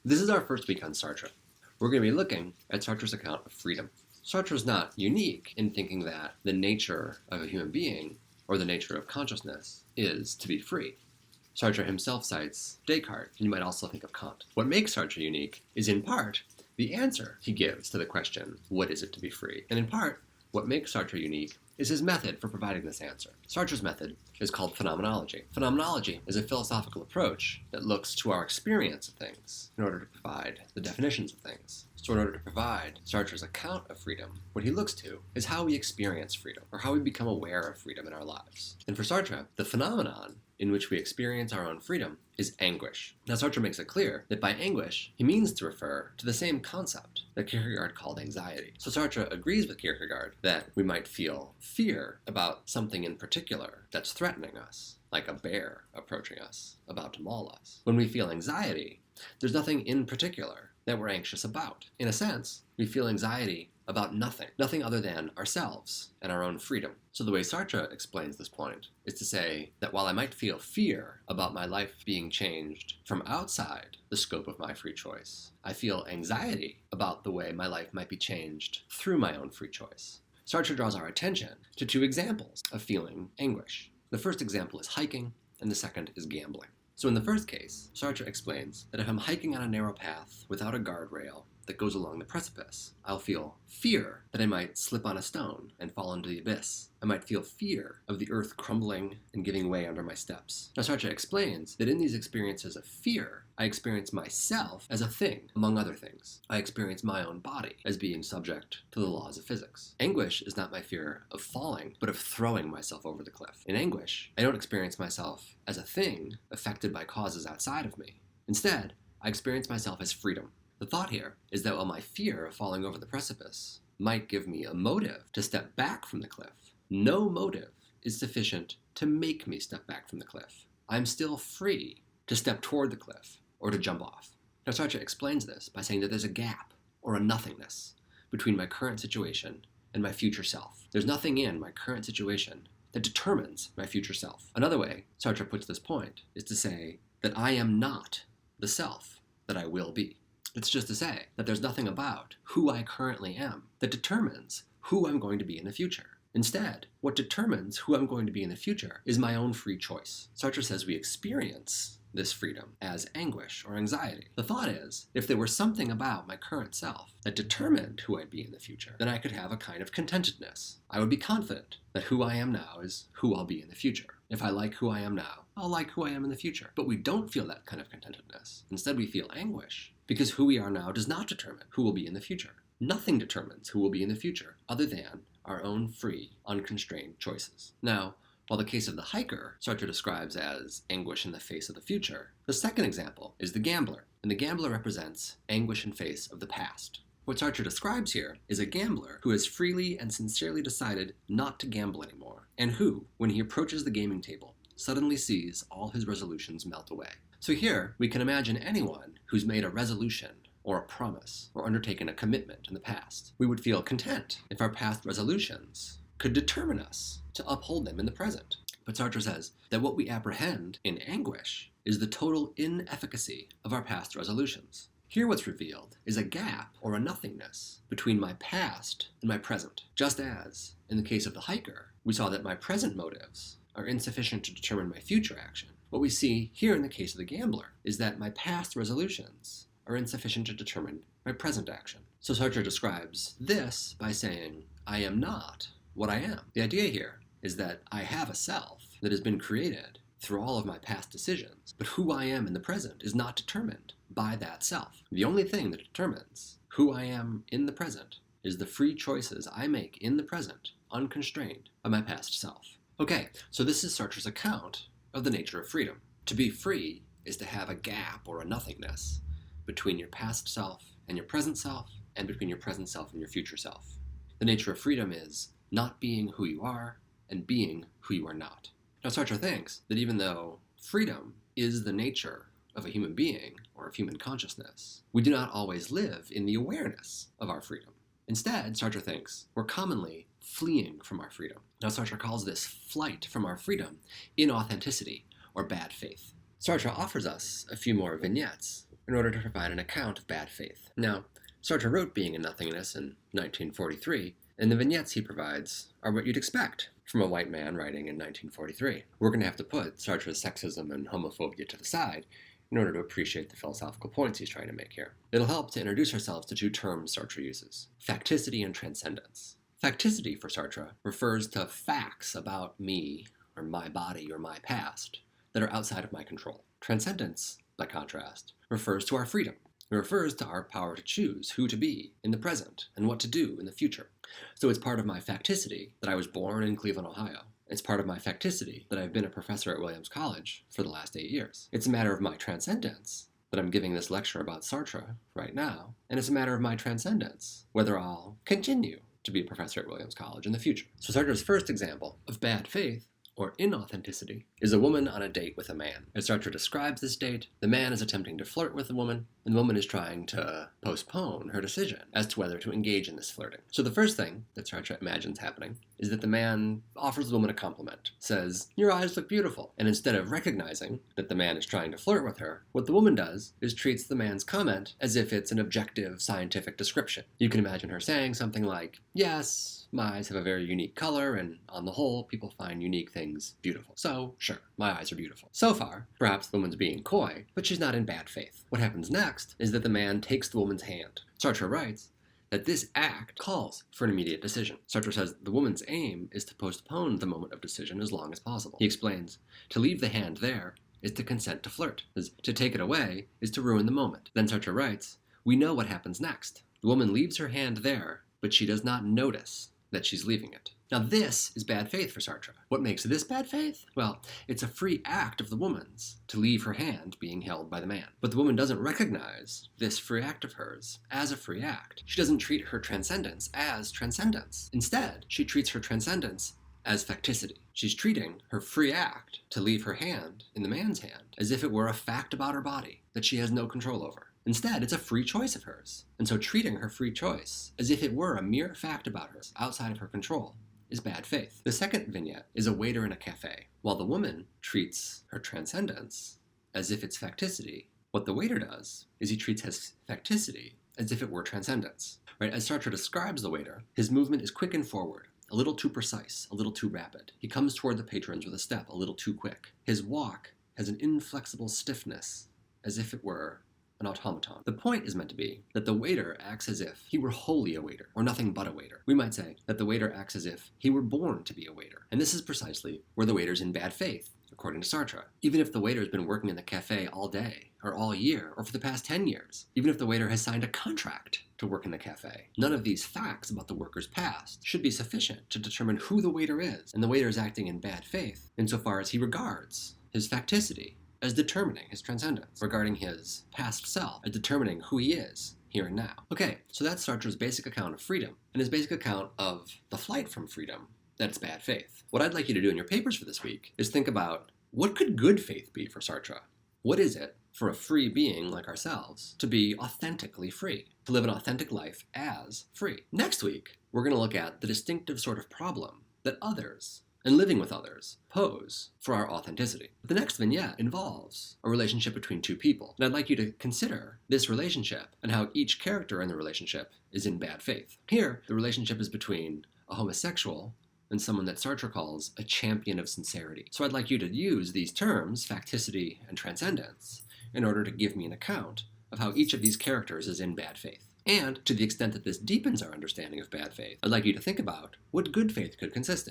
This is our first week on Sartre. We're going to be looking at Sartre's account of freedom. Sartre is not unique in thinking that the nature of a human being, or the nature of consciousness, is to be free. Sartre himself cites Descartes, and you might also think of Kant. What makes Sartre unique is, in part, the answer he gives to the question, what is it to be free? And in part, what makes Sartre unique is his method for providing this answer. Sartre's method is called phenomenology. Phenomenology is a philosophical approach that looks to our experience of things in order to provide the definitions of things. So in order to provide Sartre's account of freedom, what he looks to is how we experience freedom, or how we become aware of freedom in our lives. And for Sartre, the phenomenon in which we experience our own freedom is anguish. Now Sartre makes it clear that by anguish, he means to refer to the same concept that Kierkegaard called anxiety. So Sartre agrees with Kierkegaard that we might feel fear about something in particular that's threatening us, like a bear approaching us, about to maul us. When we feel anxiety, there's nothing in particular that we're anxious about. In a sense, we feel anxiety about nothing other than ourselves and our own freedom. So the way Sartre explains this point is to say that while I might feel fear about my life being changed from outside the scope of my free choice, I feel anxiety about the way my life might be changed through my own free choice. Sartre draws our attention to two examples of feeling anguish. The first example is hiking, and the second is gambling. So in the first case, Sartre explains that if I'm hiking on a narrow path without a guardrail that goes along the precipice, I'll feel fear that I might slip on a stone and fall into the abyss. I might feel fear of the earth crumbling and giving way under my steps. Now Sartre explains that in these experiences of fear, I experience myself as a thing, among other things. I experience my own body as being subject to the laws of physics. Anguish is not my fear of falling, but of throwing myself over the cliff. In anguish, I don't experience myself as a thing affected by causes outside of me. Instead, I experience myself as freedom. The thought here is that while my fear of falling over the precipice might give me a motive to step back from the cliff, no motive is sufficient to make me step back from the cliff. I'm still free to step toward the cliff or to jump off. Now Sartre explains this by saying that there's a gap or a nothingness between my current situation and my future self. There's nothing in my current situation that determines my future self. Another way Sartre puts this point is to say that I am not the self that I will be. It's just to say that there's nothing about who I currently am that determines who I'm going to be in the future. Instead, what determines who I'm going to be in the future is my own free choice. Sartre says we experience this freedom as anguish or anxiety. The thought is, if there were something about my current self that determined who I'd be in the future, then I could have a kind of contentedness. I would be confident that who I am now is who I'll be in the future. If I like who I am now, I'll like who I am in the future. But we don't feel that kind of contentedness. Instead, we feel anguish because who we are now does not determine who will be in the future. Nothing determines who will be in the future other than our own free, unconstrained choices. Now, while the case of the hiker Sartre describes as anguish in the face of the future, the second example is the gambler, and the gambler represents anguish in face of the past. What Sartre describes here is a gambler who has freely and sincerely decided not to gamble anymore, and who, when he approaches the gaming table, suddenly sees all his resolutions melt away. So here, we can imagine anyone who's made a resolution or a promise or undertaken a commitment in the past. We would feel content if our past resolutions could determine us to uphold them in the present. But Sartre says that what we apprehend in anguish is the total inefficacy of our past resolutions. Here what's revealed is a gap or a nothingness between my past and my present. Just as, in the case of the hiker, we saw that my present motives are insufficient to determine my future action. What we see here in the case of the gambler is that my past resolutions are insufficient to determine my present action. So Sartre describes this by saying, I am not what I am. The idea here is that I have a self that has been created through all of my past decisions, but who I am in the present is not determined by that self. The only thing that determines who I am in the present is the free choices I make in the present, unconstrained by my past self. Okay, so this is Sartre's account of the nature of freedom. To be free is to have a gap or a nothingness between your past self and your present self, and between your present self and your future self. The nature of freedom is not being who you are and being who you are not. Now Sartre thinks that even though freedom is the nature of a human being or of human consciousness, we do not always live in the awareness of our freedom. Instead, Sartre thinks we're commonly fleeing from our freedom. Now Sartre calls this flight from our freedom inauthenticity or bad faith. Sartre offers us a few more vignettes in order to provide an account of bad faith. Now, Sartre wrote Being and Nothingness in 1943, and the vignettes he provides are what you'd expect from a white man writing in 1943. We're going to have to put Sartre's sexism and homophobia to the side in order to appreciate the philosophical points he's trying to make here. It'll help to introduce ourselves to two terms Sartre uses: facticity and transcendence. Facticity, for Sartre, refers to facts about me, or my body, or my past, that are outside of my control. Transcendence, by contrast, refers to our freedom. It refers to our power to choose who to be in the present and what to do in the future. So it's part of my facticity that I was born in Cleveland, Ohio. It's part of my facticity that I've been a professor at Williams College for the last 8 years. It's a matter of my transcendence that I'm giving this lecture about Sartre right now, and it's a matter of my transcendence whether I'll continue to be a professor at Williams College in the future. So Sartre's first example of bad faith, or inauthenticity, is a woman on a date with a man. As Sartre describes this date, the man is attempting to flirt with the woman, and the woman is trying to postpone her decision as to whether to engage in this flirting. So the first thing that Sartre imagines happening is that the man offers the woman a compliment, says, "Your eyes look beautiful," and instead of recognizing that the man is trying to flirt with her, what the woman does is treats the man's comment as if it's an objective scientific description. You can imagine her saying something like, "Yes, my eyes have a very unique color, and on the whole, people find unique things beautiful. So, sure, my eyes are beautiful." So far, perhaps the woman's being coy, but she's not in bad faith. What happens next is that the man takes the woman's hand. Sartre writes that this act calls for an immediate decision. Sartre says the woman's aim is to postpone the moment of decision as long as possible. He explains, to leave the hand there is to consent to flirt. To take it away is to ruin the moment. Then Sartre writes, we know what happens next. The woman leaves her hand there, but she does not notice that she's leaving it. Now this is bad faith for Sartre. What makes this bad faith? Well, it's a free act of the woman's to leave her hand being held by the man. But the woman doesn't recognize this free act of hers as a free act. She doesn't treat her transcendence as transcendence. Instead, she treats her transcendence as facticity. She's treating her free act to leave her hand in the man's hand as if it were a fact about her body that she has no control over. Instead, it's a free choice of hers. And so treating her free choice as if it were a mere fact about her outside of her control is bad faith. The second vignette is a waiter in a cafe. While the woman treats her transcendence as if it's facticity, what the waiter does is he treats his facticity as if it were transcendence. Right? As Sartre describes the waiter, his movement is quick and forward, a little too precise, a little too rapid. He comes toward the patrons with a step a little too quick. His walk has an inflexible stiffness, as if it were an automaton. The point is meant to be that the waiter acts as if he were wholly a waiter, or nothing but a waiter. We might say that the waiter acts as if he were born to be a waiter. And this is precisely where the waiter's in bad faith, according to Sartre. Even if the waiter's been working in the cafe all day, or all year, or for the past 10 years, even if the waiter has signed a contract to work in the cafe, none of these facts about the worker's past should be sufficient to determine who the waiter is, and the waiter is acting in bad faith insofar as he regards his facticity as determining his transcendence, regarding his past self as determining who he is here and now. Okay, so that's Sartre's basic account of freedom, and his basic account of the flight from freedom, that it's bad faith. What I'd like you to do in your papers for this week is think about, what could good faith be for Sartre? What is it for a free being like ourselves to be authentically free, to live an authentic life as free? Next week, we're going to look at the distinctive sort of problem that others and living with others pose for our authenticity. The next vignette involves a relationship between two people, and I'd like you to consider this relationship and how each character in the relationship is in bad faith. Here, the relationship is between a homosexual and someone that Sartre calls a champion of sincerity. So I'd like you to use these terms, facticity and transcendence, in order to give me an account of how each of these characters is in bad faith. And to the extent that this deepens our understanding of bad faith, I'd like you to think about what good faith could consist in.